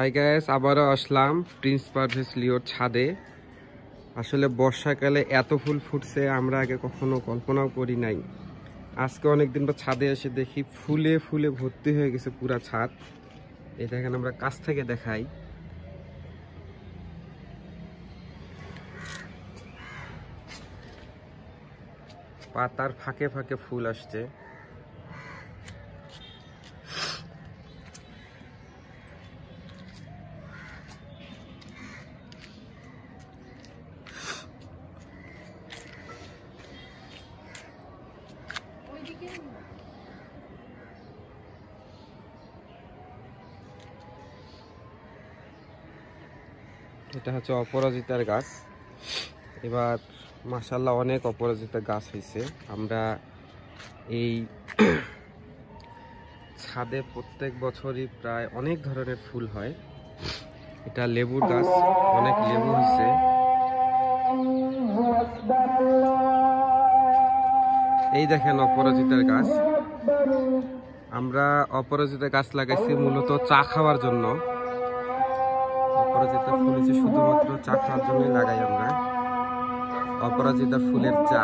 Hi guys, আবারও আসলাম Prince Parvez লিওর ছাদে। আসলে বর্ষাকালে এত ফুল ফুটছে আমরা আগে কখনো কল্পনাও করি নাই। আজকে অনেকদিন পর ছাদে এসে দেখি ফুলে ফুলে ভর্তি হয়ে গেছে পুরা ছাদ। এটা এখানে আমরা কাছ থেকে দেখাই। পাতার ফাঁকে ফাঁকে ফুল আসছে। এটা হচ্ছে অপরাজিতার গাছ। এবার মাশাআল্লাহ অনেক অপরাজিতা গাছ হয়েছে। আমরা এই ছাদে প্রত্যেক বছরই প্রায় অনেক ধরনের ফুল হয়। এটা লেবুর গাছ, অনেক লেবু হয়েছে। এই দেখেন অপরাজিতার গাছ। আমরা অপরাজিতা গাছ লাগাইছি মূলত চা খাওয়ার জন্য। অপরাজিতা ফুল হচ্ছে শুধুমাত্র চা খাওয়ার জন্যই লাগাই আমরা। অপরাজিতা ফুলের চা।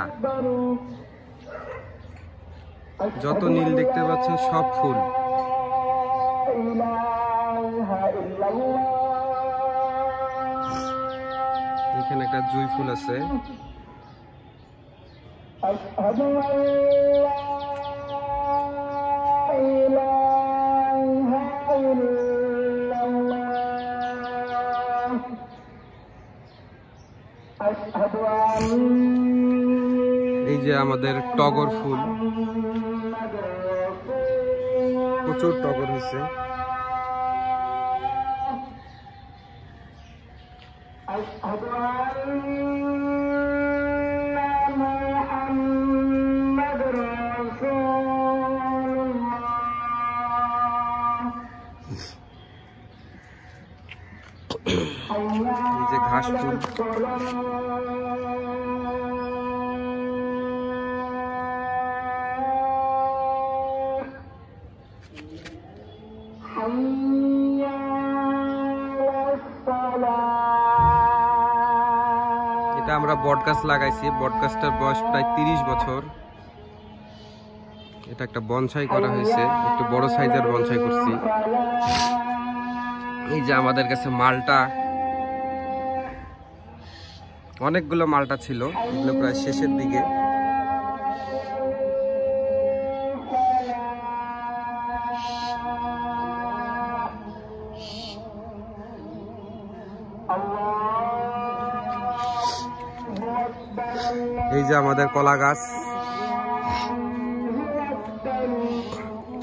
যত নীল দেখতে পাচ্ছেন সব ফুল। এখানে একটা জুঁই ফুল আছে। এই যে আমাদের টগর ফুল, প্রচুর টগর হয়েছে। এই যে ঘাস ফুল। এটা আমরা বট গাছ লাগাইছি। বট গাছটার বয়স প্রায় 30 বছর। এটা একটা বনসাই করা হয়েছে, একটু বড় সাইজের বনসাই করছি। এই যে আমাদের কাছে মালটা, অনেকগুলো মালটা ছিল, এগুলো প্রায় শেষের দিকে। এই যে আমাদের কলা গাছ।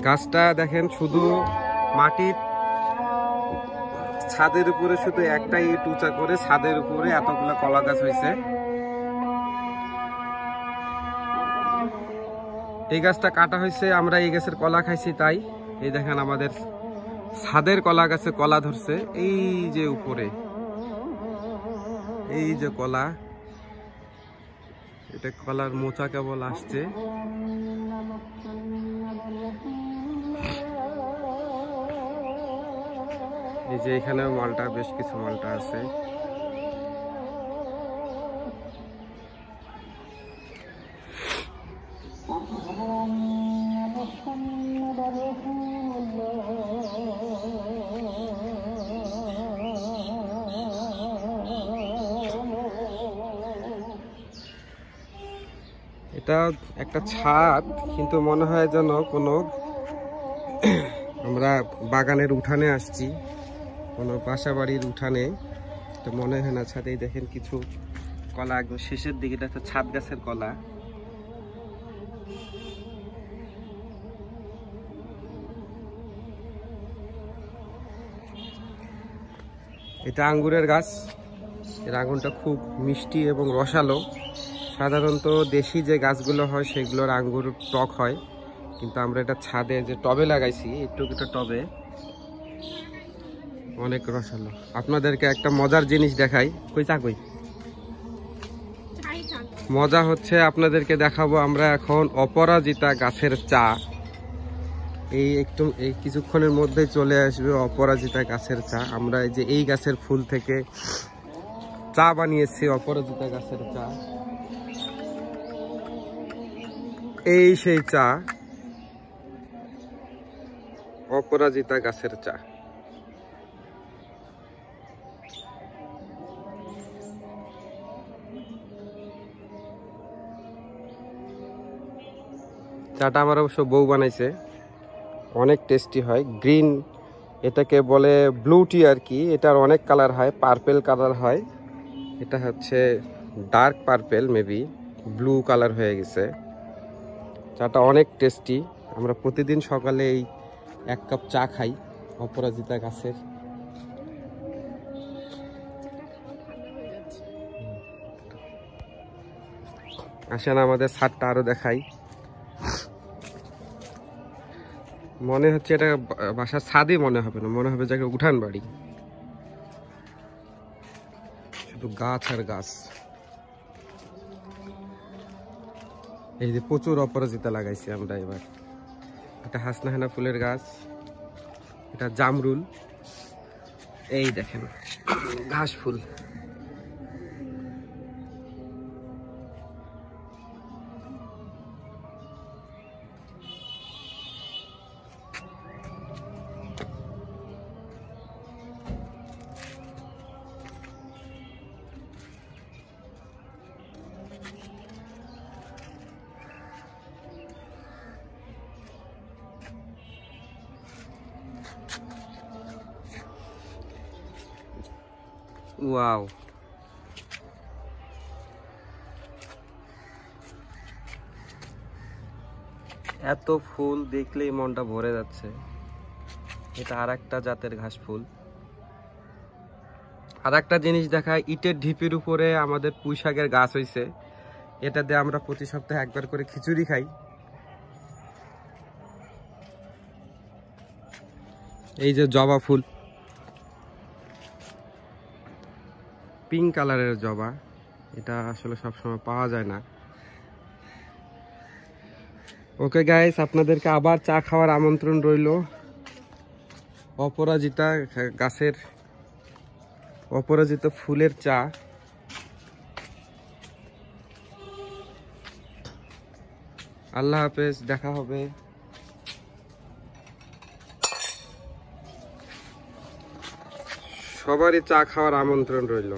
গাছটা দেখেন শুধু মাটির ছাদের উপরে, শুধু একটাই ইট উঁচা করে ছাদের উপরে এতগুলো কলা গাছ হয়েছে। এই গাছটা কাটা হয়েছে, আমরা এই গাছের কলা খাইছি তাই। এই দেখেন আমাদের ছাদের কলা গাছে কলা ধরছে। এই যে উপরে এই যে কলা, এটা কলার মোচা কেবল আসছে। এই যে এখানেও মালটা, বেশ কিছু মালটা আছে। এটা একটা ছাদ, কিন্তু মনে হয় যেন কোনো আমরা বাগানের উঠানে আসছি, কোনো বাসা বাড়ির উঠানে। তো মনে হয় না ছাদেই দেখেন কিছু কলা একদম শেষের দিকে। এটা একটা ছাদ গাছের কলা। এটা আঙ্গুরের গাছ। এর আঙ্গুরটা খুব মিষ্টি এবং রসালো। সাধারণত দেশি যে গাছগুলো হয় সেগুলোর আঙ্গুর টক হয়, কিন্তু আমরা এটা ছাদে যে টবে লাগাইছি, একটু টবে অনেক রসালো। আপনাদেরকে একটা মজার জিনিস দেখাই। কই চা কই? মজা হচ্ছে আপনাদেরকে দেখাবো আমরা এখন অপরাজিতা গাছের চা। এই কিছুক্ষণের মধ্যেই চলে আসবে অপরাজিতা গাছের চা। আমরা এই যে এই গাছের ফুল থেকে চা বানিয়েছি, অপরাজিতা গাছের চা। এই সেই চা, অপরাজিতা গাছের চা। চাটা আমার অবশ্য বউ বানাইছে, অনেক টেস্টি হয়। গ্রিন, এটাকে বলে ব্লু টি আর কি। এটার অনেক কালার হয়, পার্পেল কালার হয়, এটা হচ্ছে dark purple, maybe blue colour হয়ে গেছে। চাটা অনেক টেস্টি। আমরা প্রতিদিন সকালে এই 1 কাপ চা খাই অপরাজিতা গাছের। আসেন আমাদের ছাদটা আরো দেখাই। মনে হচ্ছে এটা বাসার ছাদই মনে হবে না, মনে হবে যে উঠান বাড়ি, শুধু গাছ আর গাছ। এই যে প্রচুর অপরাজিতা লাগাইছি আমরা এবার। এটা হাসনাহানা ফুলের গাছ, এটা জামরুল, এই দেখেন ঘাস ফুল। ওয়াও, এত ফুল দেখলেই মনটা ভরে যাচ্ছে। এটা আর একটা জাতের ঘাস ফুল। আর একটা জিনিস দেখায়, ইটের ঢিপির উপরে আমাদের পুঁই শাকের গাছ হয়েছে। এটা দিয়ে আমরা প্রতি সপ্তাহে একবার করে খিচুড়ি খাই। এই যে জবা ফুল, পিঙ্ক কালারের জবা, এটা আসলে সবসময় পাওয়া যায় না। ওকে গাইস, আপনাদেরকে আবার চা খাওয়ার আমন্ত্রণ রইল। অপরাজিতা গাছের অপরাজিতা ফুলের চা। আল্লাহ হাফেজ, দেখা হবে। সবারই চা খাওয়ার আমন্ত্রণ রইল।